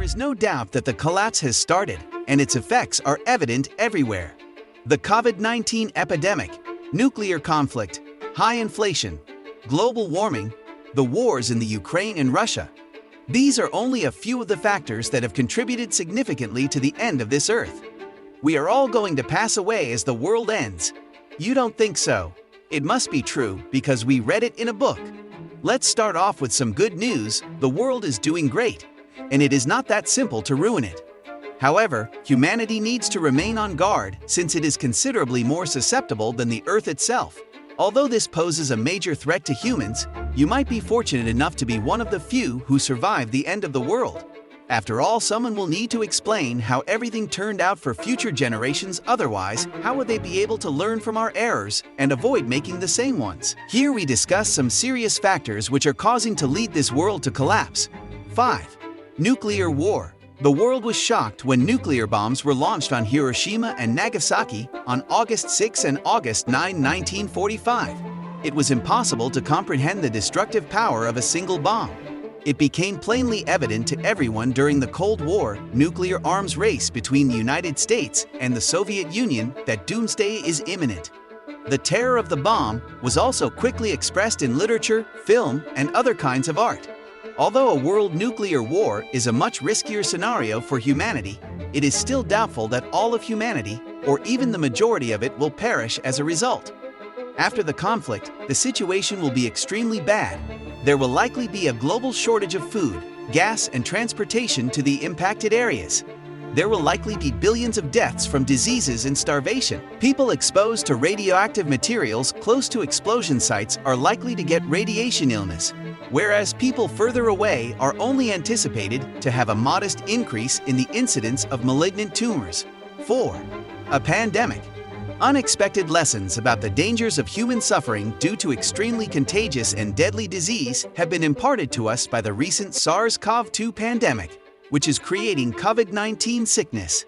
is no doubt that the collapse has started, and its effects are evident everywhere. The COVID-19 epidemic, nuclear conflict, high inflation, global warming, the wars in the Ukraine and Russia. These are only a few of the factors that have contributed significantly to the end of this earth. We are all going to pass away as the world ends. You don't think so? It must be true because we read it in a book. Let's start off with some good news. The world is doing great, and it is not that simple to ruin it. However, humanity needs to remain on guard since it is considerably more susceptible than the Earth itself. Although this poses a major threat to humans, you might be fortunate enough to be one of the few who survived the end of the world. After all, someone will need to explain how everything turned out for future generations. Otherwise, how would they be able to learn from our errors and avoid making the same ones? Here we discuss some serious factors which are causing to lead this world to collapse. 5. Nuclear war. The world was shocked when nuclear bombs were launched on Hiroshima and Nagasaki on August 6 and August 9, 1945. It was impossible to comprehend the destructive power of a single bomb. It became plainly evident to everyone during the Cold War nuclear arms race between the United States and the Soviet Union that doomsday is imminent. The terror of the bomb was also quickly expressed in literature, film, and other kinds of art. Although a world nuclear war is a much riskier scenario for humanity, it is still doubtful that all of humanity, or even the majority of it, will perish as a result. After the conflict, the situation will be extremely bad. There will likely be a global shortage of food, gas, and transportation to the impacted areas. There will likely be billions of deaths from diseases and starvation. People exposed to radioactive materials close to explosion sites are likely to get radiation illness, whereas people further away are only anticipated to have a modest increase in the incidence of malignant tumors. 4. A pandemic. Unexpected lessons about the dangers of human suffering due to extremely contagious and deadly disease have been imparted to us by the recent SARS-CoV-2 pandemic, which is creating COVID-19 sickness.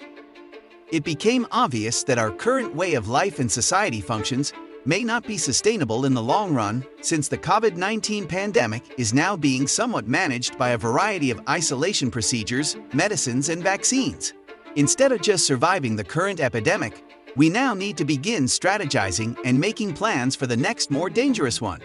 It became obvious that our current way of life and society functions may not be sustainable in the long run, since the COVID-19 pandemic is now being somewhat managed by a variety of isolation procedures, medicines, and vaccines. Instead of just surviving the current epidemic, we now need to begin strategizing and making plans for the next more dangerous one.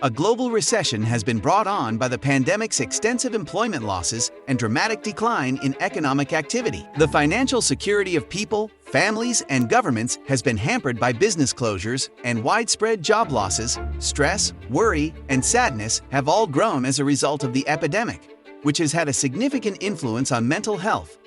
A global recession has been brought on by the pandemic's extensive employment losses and dramatic decline in economic activity. The financial security of people, families, and governments has been hampered by business closures, and widespread job losses, stress, worry, and sadness have all grown as a result of the epidemic, which has had a significant influence on mental health.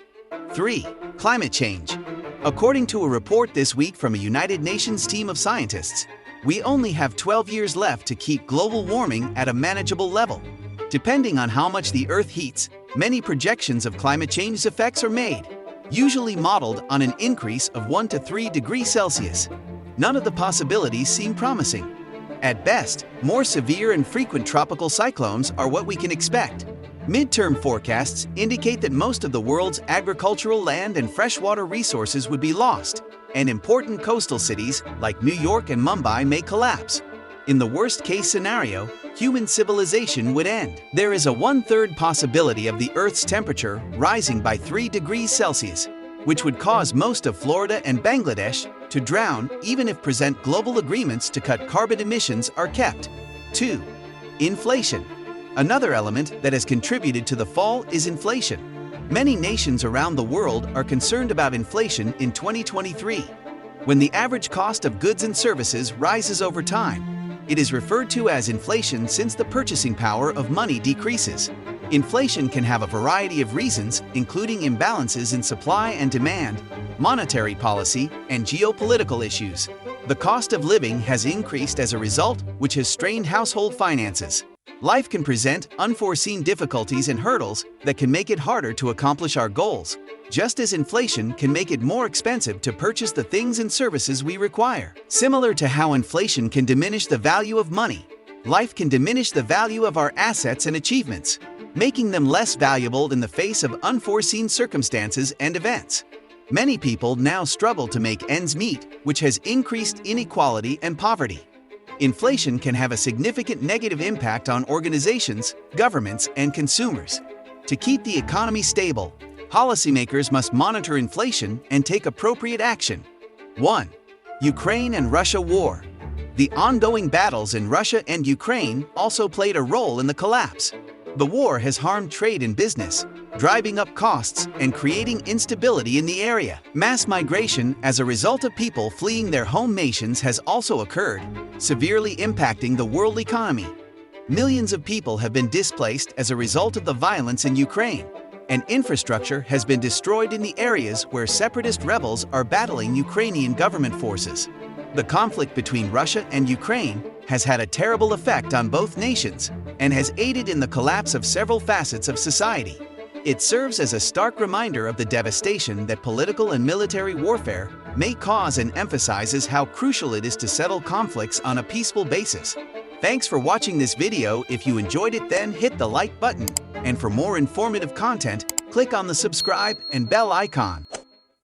3. Climate change. According to a report this week from a United Nations team of scientists, we only have 12 years left to keep global warming at a manageable level. Depending on how much the Earth heats, many projections of climate change's effects are made, usually modeled on an increase of 1 to 3 degrees Celsius. None of the possibilities seem promising. At best, more severe and frequent tropical cyclones are what we can expect. Midterm forecasts indicate that most of the world's agricultural land and freshwater resources would be lost, and important coastal cities like New York and Mumbai may collapse. In the worst-case scenario, human civilization would end. There is a 1/3 possibility of the Earth's temperature rising by 3 degrees Celsius, which would cause most of Florida and Bangladesh to drown even if present global agreements to cut carbon emissions are kept. 2. Inflation. Another element that has contributed to the fall is inflation. Many nations around the world are concerned about inflation in 2023. When the average cost of goods and services rises over time, it is referred to as inflation since the purchasing power of money decreases. Inflation can have a variety of reasons, including imbalances in supply and demand, monetary policy, and geopolitical issues. The cost of living has increased as a result, which has strained household finances. Life can present unforeseen difficulties and hurdles that can make it harder to accomplish our goals, just as inflation can make it more expensive to purchase the things and services we require. Similar to how inflation can diminish the value of money, life can diminish the value of our assets and achievements, making them less valuable in the face of unforeseen circumstances and events. Many people now struggle to make ends meet, which has increased inequality and poverty. Inflation can have a significant negative impact on organizations, governments, and consumers. To keep the economy stable, policymakers must monitor inflation and take appropriate action. 1. Ukraine and Russia war. The ongoing battles in Russia and Ukraine also played a role in the collapse. The war has harmed trade and business, driving up costs and creating instability in the area. Mass migration as a result of people fleeing their home nations has also occurred, severely impacting the world economy. Millions of people have been displaced as a result of the violence in Ukraine, and infrastructure has been destroyed in the areas where separatist rebels are battling Ukrainian government forces. The conflict between Russia and Ukraine has had a terrible effect on both nations and has aided in the collapse of several facets of society. It serves as a stark reminder of the devastation that political and military warfare may cause and emphasizes how crucial it is to settle conflicts on a peaceful basis. Thanks for watching this video. If you enjoyed it, then hit the like button. And for more informative content, click on the subscribe and bell icon.